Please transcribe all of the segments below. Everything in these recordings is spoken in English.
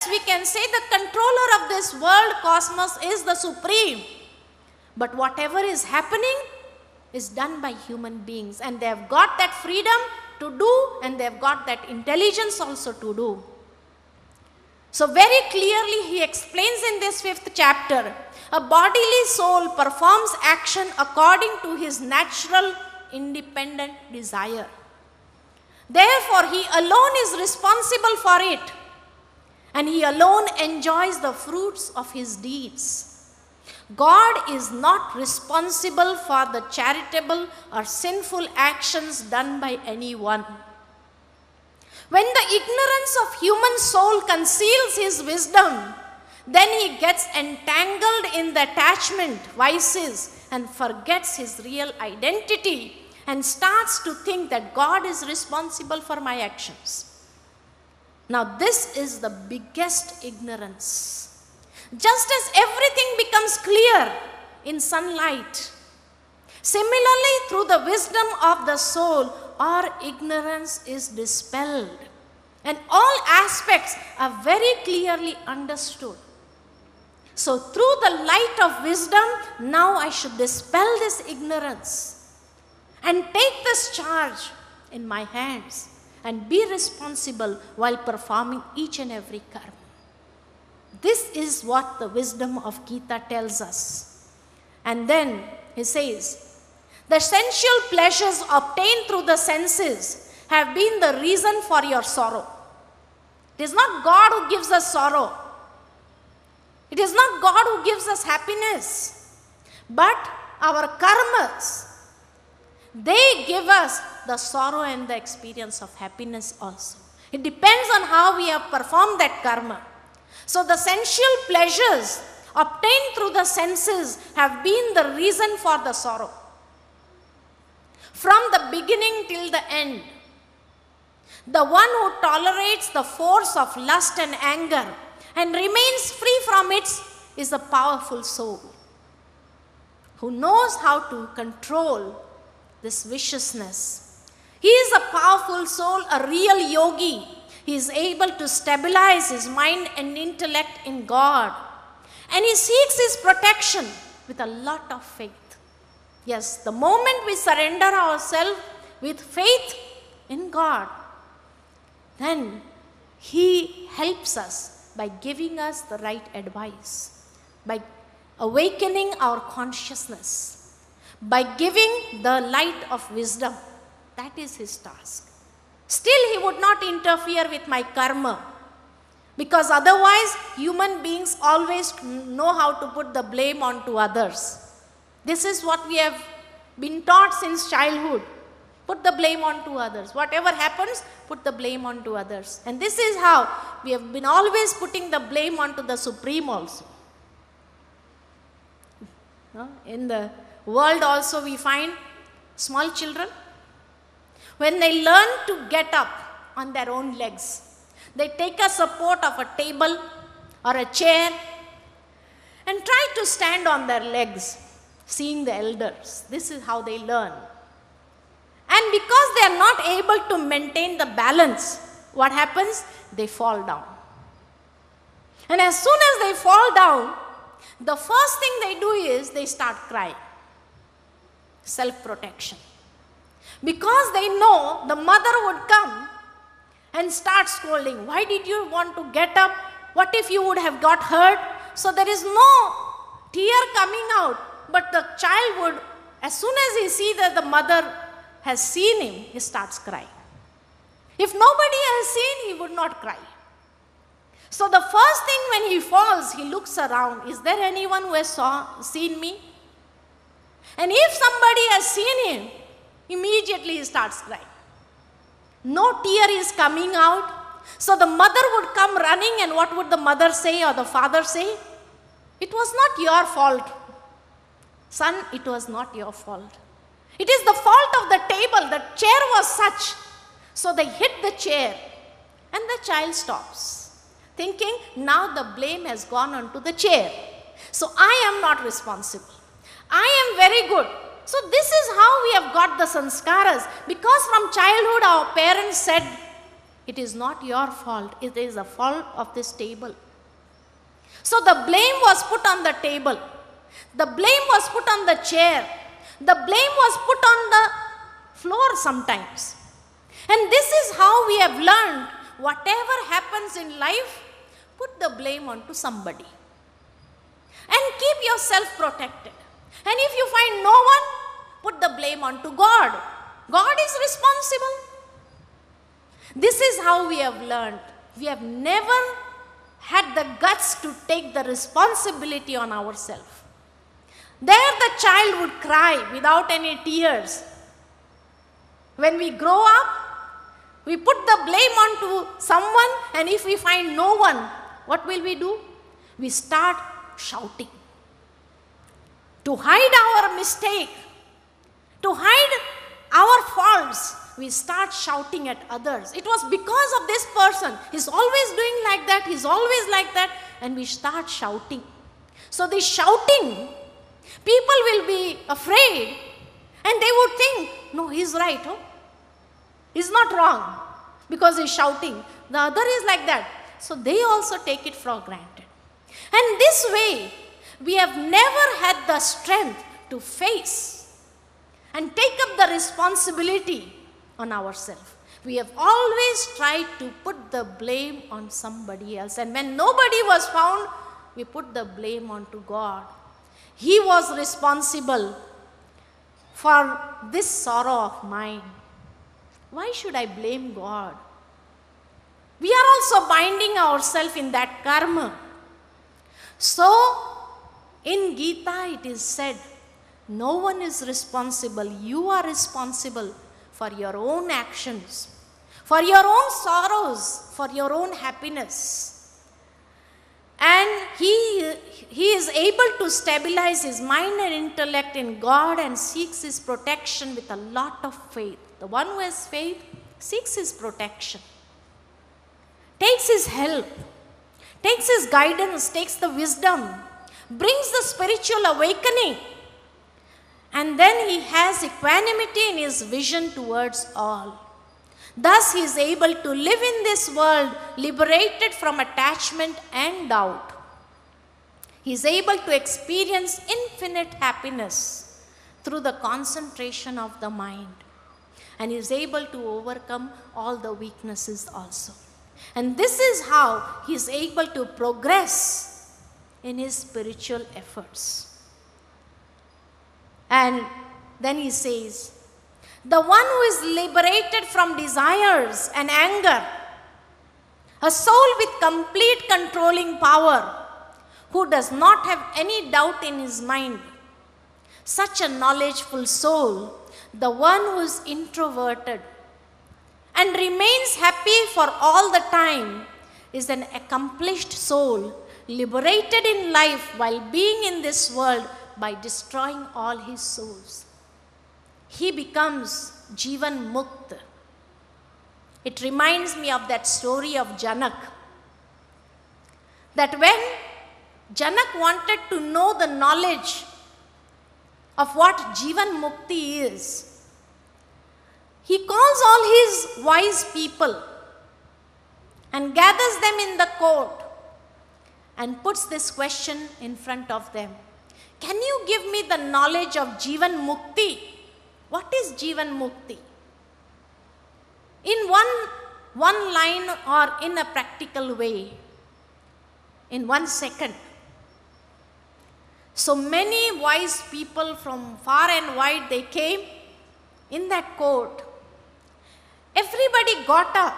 we can say the controller of this world cosmos is the supreme. But whatever is happening is done by human beings, and they have got that freedom to do, and they have got that intelligence also to do. So very clearly he explains in this 5th chapter, a bodily soul performs action according to his natural independent desire. Therefore he alone is responsible for it, and he alone enjoys the fruits of his deeds. God is not responsible for the charitable or sinful actions done by anyone. When the ignorance of human soul conceals his wisdom, then he gets entangled in the attachment vices and forgets his real identity and starts to think that God is responsible for my actions. Now this is the biggest ignorance. Just as everything becomes clear in sunlight, similarly through the wisdom of the soul, our ignorance is dispelled and all aspects are very clearly understood. So through the light of wisdom, now I should dispel this ignorance and take this charge in my hands and be responsible while performing each and every karma. This is what the wisdom of Gita tells us. And then he says, the sensual pleasures obtained through the senses have been the reason for your sorrow. It is not God who gives us sorrow. It is not God who gives us happiness, but our karmas. They give us the sorrow and the experience of happiness also. It depends on how we have performed that karma. So the sensual pleasures obtained through the senses have been the reason for the sorrow. From the beginning till the end, the one who tolerates the force of lust and anger and remains free from it is a powerful soul who knows how to control this viciousness. He is a powerful soul, a real yogi. He is able to stabilize his mind and intellect in God. And he seeks his protection with a lot of faith. Yes, the moment we surrender ourselves with faith in God, then he helps us by giving us the right advice, by awakening our consciousness, by giving the light of wisdom. That is his task. Still, he would not interfere with my karma, because otherwise human beings always know how to put the blame onto others. This is what we have been taught since childhood. Put the blame onto others. Whatever happens, put the blame onto others. And this is how we have been always putting the blame onto the Supreme also. In the world also we find small children. When they learn to get up on their own legs, they take a support of a table or a chair and try to stand on their legs, seeing the elders. This is how they learn. And because they are not able to maintain the balance, what happens? They fall down. And as soon as they fall down, the first thing they do is they start crying. Self-protection. Because they know the mother would come and start scolding. Why did you want to get up? What if you would have got hurt? So there is no tear coming out, but the child would, as soon as he sees that the mother has seen him, he starts crying. If nobody has seen, he would not cry. So the first thing when he falls, he looks around. Is there anyone who has seen me? And if somebody has seen him, immediately he starts crying. No tear is coming out. So the mother would come running, and what would the mother say or the father say? It was not your fault. Son, it was not your fault. It is the fault of the table. The chair was such. So they hit the chair, and the child stops, thinking now the blame has gone onto the chair. So I am not responsible. I am very good. So this is how we have got the sanskaras. Because from childhood our parents said It is not your fault. It is the fault of this table. So the blame was put on the table. The blame was put on the chair. The blame was put on the floor sometimes. And this is how we have learned, whatever happens in life, put the blame onto somebody. And keep yourself protected. And if you find no one, put the blame onto God. God is responsible. This is how we have learned. We have never had the guts to take the responsibility on ourselves. There the child would cry without any tears. When we grow up, we put the blame onto someone, and if we find no one, what will we do? We start shouting. To hide our mistake, to hide our faults, we start shouting at others. It was because of this person. He's always doing like that. He's always like that. And we start shouting. So this shouting, people will be afraid and they would think, no, he's right. Oh? He's not wrong because he's shouting. The other is like that. So they also take it for granted. And this way, we have never had the strength to face and take up the responsibility on ourselves. We have always tried to put the blame on somebody else. And when nobody was found, we put the blame onto God. He was responsible for this sorrow of mine. Why should I blame God? We are also binding ourselves in that karma. So, in Gita it is said, no one is responsible. You are responsible for your own actions, for your own sorrows, for your own happiness. And he is able to stabilize his mind and intellect in God and seeks his protection with a lot of faith. The one who has faith seeks his protection, takes his help, takes his guidance, takes the wisdom, brings the spiritual awakening. And then he has equanimity in his vision towards all. Thus he is able to live in this world liberated from attachment and doubt. He is able to experience infinite happiness through the concentration of the mind. And he is able to overcome all the weaknesses also. And this is how he is able to progress in his spiritual efforts. And then he says, the one who is liberated from desires and anger, a soul with complete controlling power, who does not have any doubt in his mind, such a knowledgeful soul, the one who is introverted and remains happy for all the time, is an accomplished soul, liberated in life while being in this world by destroying all his souls. He becomes Jivan Mukt. It reminds me of that story of Janak. That when Janak wanted to know the knowledge of what Jivan Mukti is, he calls all his wise people and gathers them in the court and puts this question in front of them. Can you give me the knowledge of Jivan Mukti? What is Jivan Mukti? In one line or in a practical way, in 1 second. So many wise people from far and wide, they came in that court. Everybody got up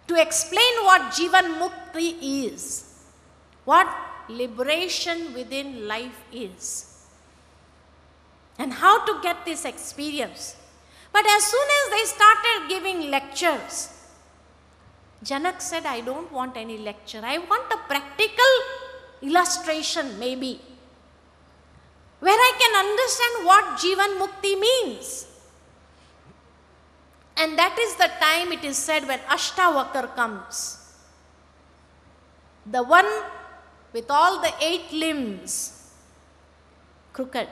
to explain what Jivan Mukti is, what liberation within life is, and how to get this experience. But as soon as they started giving lectures, Janak said, I don't want any lecture. I want a practical illustration maybe, where I can understand what Jivan Mukti means. And that is the time, it is said, when Ashtavakar comes. The one with all the 8 limbs, crooked.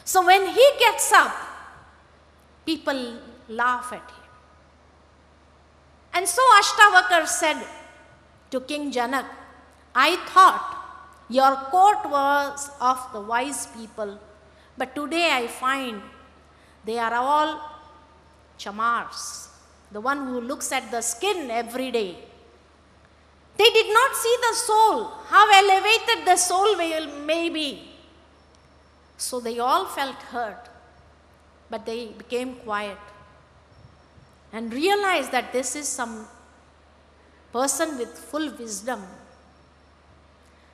So when he gets up, people laugh at him. And so Ashtavakar said to King Janak, I thought your court was of the wise people, but today I find they are all chamars, the one who looks at the skin every day. They did not see the soul, how elevated the soul may be. So they all felt hurt, but they became quiet and realized that this is some person with full wisdom.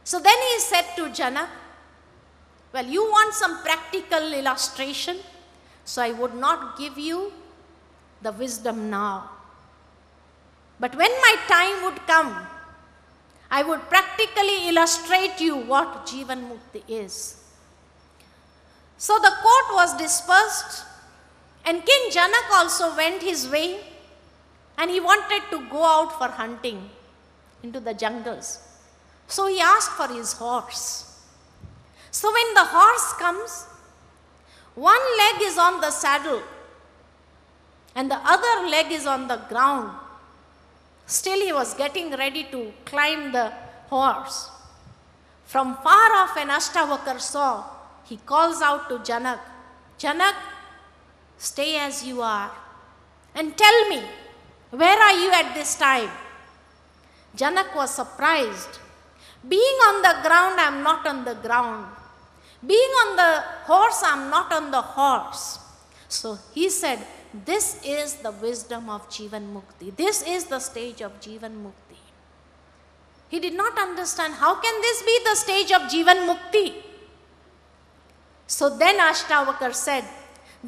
So then he said to Janak, well, you want some practical illustration, so I would not give you the wisdom now. But when my time would come, I would practically illustrate you what Jivan Mukti is. So the court was dispersed, and King Janak also went his way, and he wanted to go out for hunting into the jungles. So he asked for his horse. So when the horse comes, one leg is on the saddle and the other leg is on the ground. Still he was getting ready to climb the horse. From far off when Ashtavakar saw, he calls out to Janak, Janak, stay as you are and tell me, where are you at this time? Janak was surprised. Being on the ground, I am not on the ground. Being on the horse, I am not on the horse. So he said, this is the wisdom of Jivan Mukti. This is the stage of Jivan Mukti. He did not understand, how can this be the stage of Jivan Mukti? So then Ashtavakar said,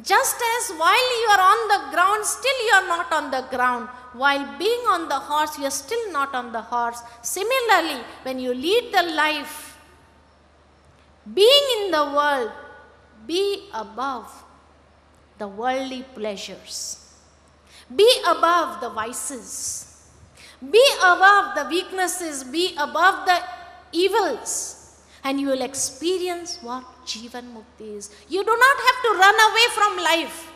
just as while you are on the ground, still you are not on the ground. While being on the horse, you are still not on the horse. Similarly, when you lead the life, being in the world, be above the worldly pleasures. Be above the vices. Be above the weaknesses. Be above the evils. And you will experience what Jivan Mukti is. You do not have to run away from life.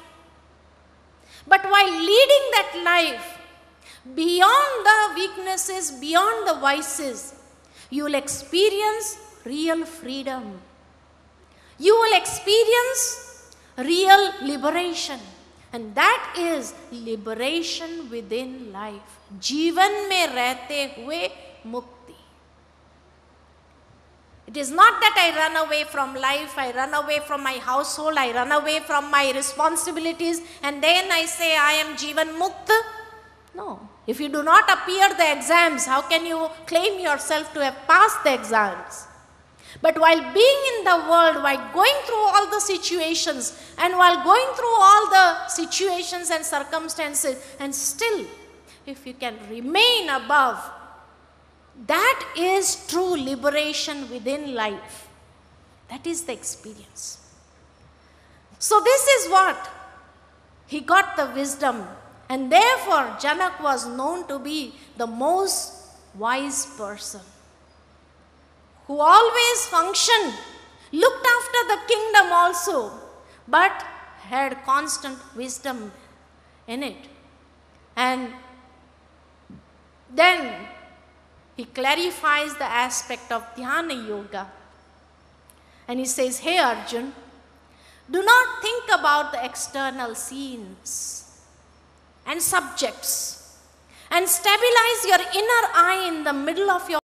But while leading that life, beyond the weaknesses, beyond the vices, you will experience real freedom. You will experience real liberation. And that is liberation within life. Jivan mein rehte hue mukti. It is not that I run away from life, I run away from my household, I run away from my responsibilities, and then I say I am Jivan Mukta. No. If you do not appear the exams, how can you claim yourself to have passed the exams? But while being in the world, while going through all the situations, and while going through all the situations and circumstances, and still, if you can remain above, that is true liberation within life. That is the experience. So this is what he got the wisdom, and therefore Janak was known to be the most wise person, who always functioned, looked after the kingdom also, but had constant wisdom in it. And then he clarifies the aspect of Dhyana Yoga. And he says, hey Arjun, do not think about the external scenes and subjects, and stabilize your inner eye in the middle of your